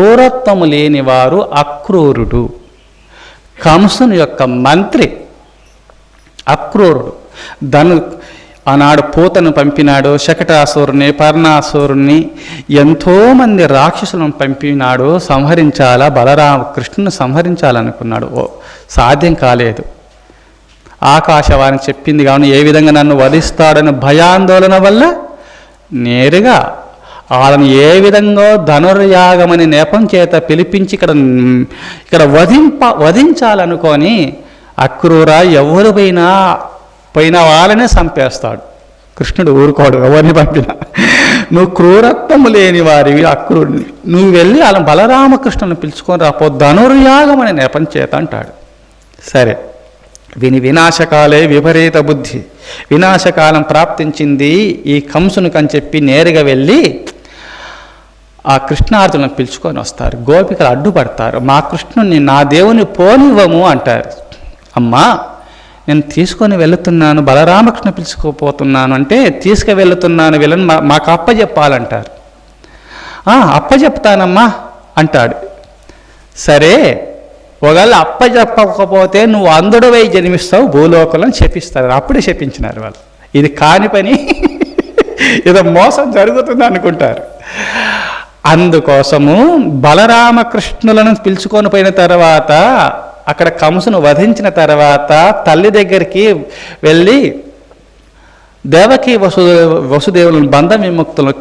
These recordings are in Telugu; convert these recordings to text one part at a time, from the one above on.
క్రూరత్వము లేనివారు అక్రూరుడు. కంసుని యొక్క మంత్రి అక్రూరుడు. ఆనాడు పూతను పంపినాడు, శకటాసురుని, పర్ణాసురుని, ఎంతోమంది రాక్షసులను పంపినాడు. సంహరించాలా, కృష్ణుని సంహరించాలనుకున్నాడు. సాధ్యం కాలేదు. ఆకాశవాణి చెప్పింది కావున ఏ విధంగా నన్ను వధిస్తాడని భయాందోళన వల్ల నేరుగా వాళ్ళని ఏ విధంగా ధనుర్యాగమని నెపం చేత పిలిపించి ఇక్కడ వధించాలనుకొని అక్రూర ఎవరు పోయిన వాళ్ళనే చంపేస్తాడు. కృష్ణుడు ఊరుకోడు ఎవరిని పంపినా. నువ్వు క్రూరత్వము లేని వారివి అక్రూరుని, నువ్వు వెళ్ళి వాళ్ళ బలరామకృష్ణుని పిలుచుకొని రాపో ధనుర్యాగం అనే నెపం చేత అంటాడు. సరే, వినాశకాలే విపరీత బుద్ధి, వినాశకాలం ప్రాప్తించింది ఈ కంసునికి అని చెప్పి నేరుగా వెళ్ళి ఆ కృష్ణార్జులను పిలుచుకొని వస్తారు. గోపికలు అడ్డుపడతారు. మా కృష్ణుని, నా దేవుని పోనివ్వము అంటారు. అమ్మా, నేను తీసుకొని వెళుతున్నాను, బలరామకృష్ణ పిలుచుకోపోతున్నాను అంటే తీసుకువెళుతున్నాను, వీళ్ళని మాకు అప్పచెప్పాలంటారు. అప్పచెప్తానమ్మా అంటాడు. సరే, ఒకవేళ అప్పచెప్పకపోతే నువ్వు అంధుడివై జన్మిస్తావు భూలోకంలో చెప్పిస్తారు. అప్పుడే చెప్పించినారు వాళ్ళు. ఇది కాని పని, ఏదో మోసం జరుగుతుంది అనుకుంటారు. అందుకోసము బలరామకృష్ణులను పిలుచుకొని పోయిన తర్వాత అక్కడ కంసును వధించిన తర్వాత తల్లి దగ్గరికి వెళ్ళి దేవకి వసుదేవులను బంధ విముక్తులను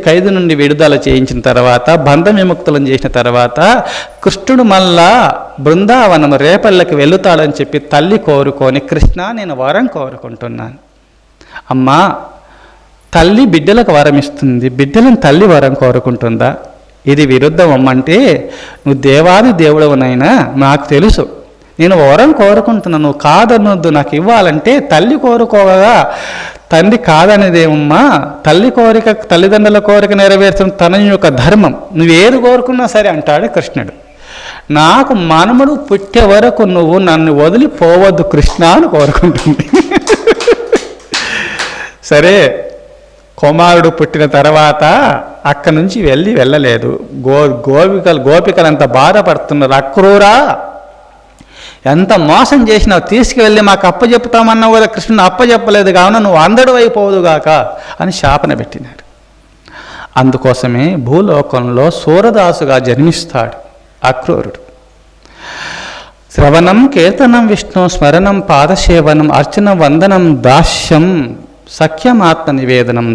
ఖైదు నుండి విడుదల చేయించిన తర్వాత, బంధ విముక్తులను చేసిన తర్వాత కృష్ణుడు మళ్ళా బృందావనం రేపల్లకి వెళుతాడని చెప్పి తల్లి కోరుకొని, కృష్ణ నేను వరం కోరుకుంటున్నాను. అమ్మా, తల్లి బిడ్డలకు వరం ఇస్తుంది, బిడ్డలను తల్లి వరం కోరుకుంటుందా? ఇది విరుద్ధం అమ్మంటే, నువ్వు దేవాది దేవుడవునైనా నాకు తెలుసు, నేను వరం కోరుకుంటున్నాను, నువ్వు కాదనొద్దు, నాకు ఇవ్వాలంటే తల్లి కోరుకోగా తండ్రి కాదనేదేమమ్మా. తల్లి కోరిక, తల్లిదండ్రుల కోరిక నెరవేర్చడం తన యొక్క ధర్మం, నువ్వేది కోరుకున్నా సరే అంటాడు కృష్ణుడు. నాకు మనముడు పుట్టే వరకు నువ్వు నన్ను వదిలిపోవద్దు కృష్ణ అని కోరుకుంటుంది. సరే, కుమారుడు పుట్టిన తర్వాత అక్కడి నుంచి వెళ్ళలేదు. గోపికలు అంత బాధపడుతున్నారు. అక్రూరా, ఎంత మోసం చేసినావు, తీసుకువెళ్ళి మాకు అప్పచెప్తామన్నావు కదా, కృష్ణుని అప్పచెప్పలేదు కావున నువ్వు అందడు అయిపోదుగాక అని శాపన పెట్టినాడు. అందుకోసమే భూలోకంలో సూరదాసుగా జన్మిస్తాడు అక్రూరుడు. శ్రవణం కీర్తనం విష్ణు స్మరణం పాదసేవనం అర్చన వందనం దాస్యం సఖ్యమాత్మ నివేదనం.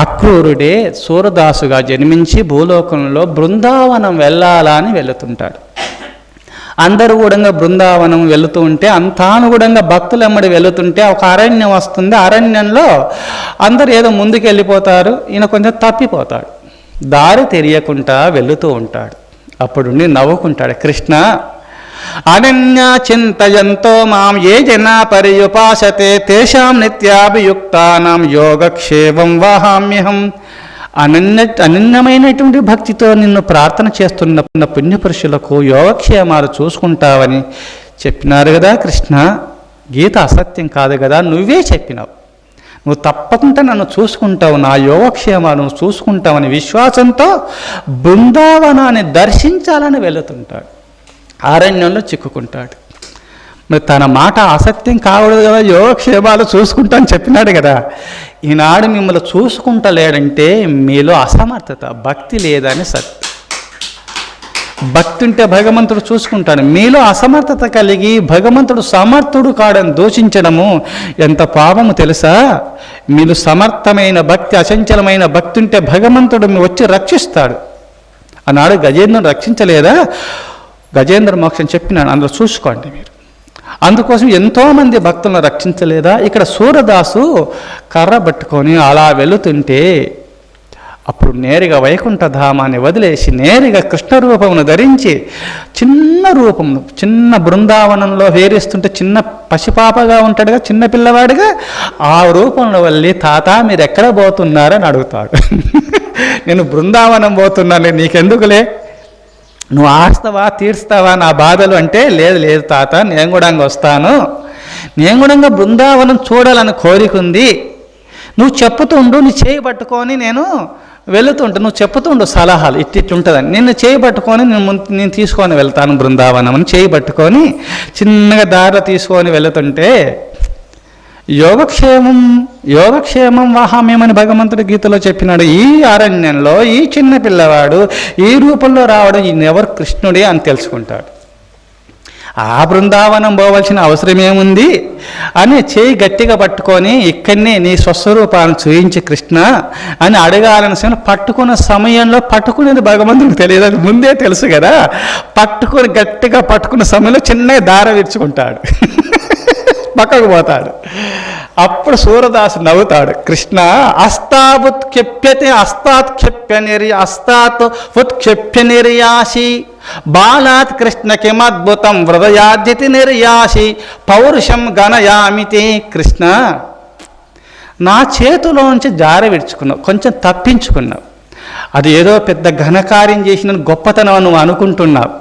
అక్రూరుడే సూరదాసుగా జన్మించి భూలోకంలో బృందావనం వెళ్ళాలని వెళుతుంటాడు. అందరూ కూడా బృందావనం వెళుతూ ఉంటే, అంతానుగుణంగా భక్తులు ఎమ్మడి వెళుతుంటే ఒక అరణ్యం వస్తుంది. అరణ్యంలో అందరూ ఏదో ముందుకు వెళ్ళిపోతారు, ఈయన కొంచెం తప్పిపోతాడు. దారి తెలియకుండా వెళుతూ ఉంటాడు. అప్పుడుండి నవ్వుకుంటాడు, కృష్ణ అనన్య చింతయంతో మాం ఏ జనా పర్యుపాసతే తేషాం నిత్యాభియుక్తానాం యోగక్షేమం వహామ్యహం. అనన్యమైనటువంటి భక్తితో నిన్ను ప్రార్థన చేస్తున్న పుణ్యపురుషులకు యోగక్షేమాలు చూసుకుంటావని చెప్పినారు కదా కృష్ణ. గీత అసత్యం కాదు కదా, నువ్వే చెప్పినావు. నువ్వు తప్పకుండా నన్ను చూసుకుంటావు, నా యోగక్షేమాలు నువ్వు చూసుకుంటావని విశ్వాసంతో బృందావనాన్ని దర్శించాలని వెళుతుంటాడు. అరణ్యంలో చిక్కుకుంటాడు. మరి తన మాట అసత్యం కాకూడదు కదా, యోగక్షేమాలు చూసుకుంటాను చెప్పినాడు కదా. ఈనాడు మిమ్మల్ని చూసుకుంటలేడంటే మీలో అసమర్థత, భక్తి లేదని సత్యం. భక్తి ఉంటే భగవంతుడు చూసుకుంటాడు. మీలో అసమర్థత కలిగి భగవంతుడు సమర్థుడు కాడని దూషించడము ఎంత పాపము తెలుసా? మీరు సమర్థమైన భక్తి, అచంచలమైన భక్తి ఉంటే భగవంతుడు వచ్చి రక్షిస్తాడు. ఆనాడు గజేంద్రుని రక్షించలేదా? గజేంద్ర మోక్షం చెప్పినాడు, అందులో చూసుకోండి మీరు. అందుకోసం ఎంతోమంది భక్తులను రక్షించలేదా? ఇక్కడ సూరదాసు కర్ర పట్టుకొని అలా వెళుతుంటే అప్పుడు నేరుగా వైకుంఠధామాన్ని వదిలేసి నేరుగా కృష్ణ రూపమును ధరించి చిన్న రూపమును, చిన్న బృందావనంలో వేరేస్తుంటే చిన్న పసిపాపగా ఉంటాడుగా, చిన్న పిల్లవాడిగా ఆ రూపంలో వెళ్ళి తాత మీరు ఎక్కడ పోతున్నారని అడుగుతాడు. నేను బృందావనం పోతున్నాను, నీకెందుకులే, నువ్వు ఆస్తావా తీర్స్తావా నా బాధలు అంటే, లేదు లేదు తాత నేను కూడా వస్తాను, నేను కూడా బృందావనం చూడాలని కోరిక ఉంది, నువ్వు చెప్పుతుండు, నీ చేయి పట్టుకొని నేను వెళుతుంటే నువ్వు చెప్పుతుండు సలహాలు ఇట్టుంటుందని. నిన్ను చేయి పట్టుకొని నేను తీసుకొని వెళ్తాను బృందావనం అని చేయి పట్టుకొని చిన్నగా దారిలో తీసుకొని వెళుతుంటే యోగక్షేమం వాహామ్యమని భగవంతుడు గీతలో చెప్పినాడు. ఈ అరణ్యంలో ఈ చిన్న పిల్లవాడు ఈ రూపంలో రావడం ఈయనెవరు కృష్ణుడే అని తెలుసుకుంటాడు. ఆ బృందావనం పోవలసిన అవసరం ఏముంది అని చేయి గట్టిగా పట్టుకొని ఇక్కడనే నీ స్వస్వరూపాన్ని చూయించి కృష్ణ అని అడగాలని పట్టుకున్న సమయంలో పట్టుకునేది భగవంతుడికి తెలియదు, అది ముందే తెలుసు కదా. పట్టుకొని గట్టిగా పట్టుకున్న సమయంలో చిన్నగా దార విరుచుకుంటాడు, పక్కకు పోతాడు. అప్పుడు సూరదాసు నవ్వుతాడు, కృష్ణ అస్తాత్క్షెప్య నిర్యాసి బాలాత్ కృష్ణ కిమద్భుతం హృదయాద్యతి నిర్యాసి పౌరుషం గణయామితే. కృష్ణ నా చేతిలోంచి జార విడుచుకున్నావు, కొంచెం తప్పించుకున్నావు, అది ఏదో పెద్ద ఘనకార్యం చేసిన గొప్పతనం నువ్వు అనుకుంటున్నావు.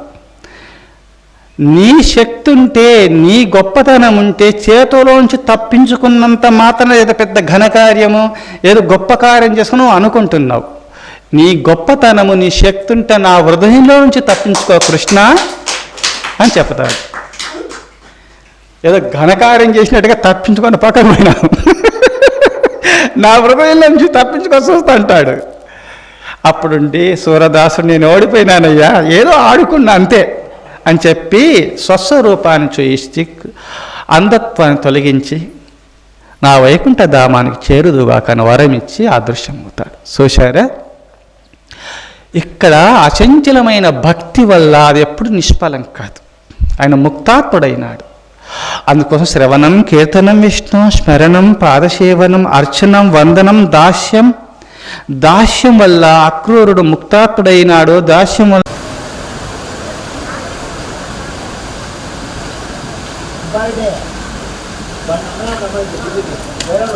నీ శక్తి ఉంటే నీ గొప్పతనం ఉంటే చేతిలోంచి తప్పించుకున్నంత మాత్రం ఏదో పెద్ద ఘనకార్యము ఏదో గొప్ప కార్యం చేసుకుని నువ్వు అనుకుంటున్నావు. నీ గొప్పతనము నీ శక్తి ఉంటే నా హృదయంలో నుంచి తప్పించుకో కృష్ణ అని చెప్తాడు. ఏదో ఘనకార్యం చేసినట్టుగా తప్పించుకొని పక్కన పోయినావు, నా హృదయంలో నుంచి తప్పించుకొని చూస్తా అంటాడు. అప్పుడుండి సూరదాసుడు నేను ఓడిపోయినానయ్యా, ఏదో ఆడుకున్నా అంతే అని చెప్పి స్వస్వరూపాన్ని చూయించి అంధత్వాన్ని తొలగించి నా వైకుంఠ ధామానికి చేరుదుగాకని వరం ఇచ్చి అదృశ్యమవుతాడు. చూశారా, ఇక్కడ అచంచలమైన భక్తి వల్ల అది ఎప్పుడు నిష్ఫలం కాదు, ఆయన ముక్తాత్ముడైనాడు. అందుకోసం శ్రవణం కీర్తనం విష్ణు స్మరణం పాదసేవనం అర్చనం వందనం దాస్యం వల్ల అక్రూరుడు ముక్తాత్ముడైనాడు. దాస్యం వల్ల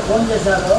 ఫోన్ చేశారు.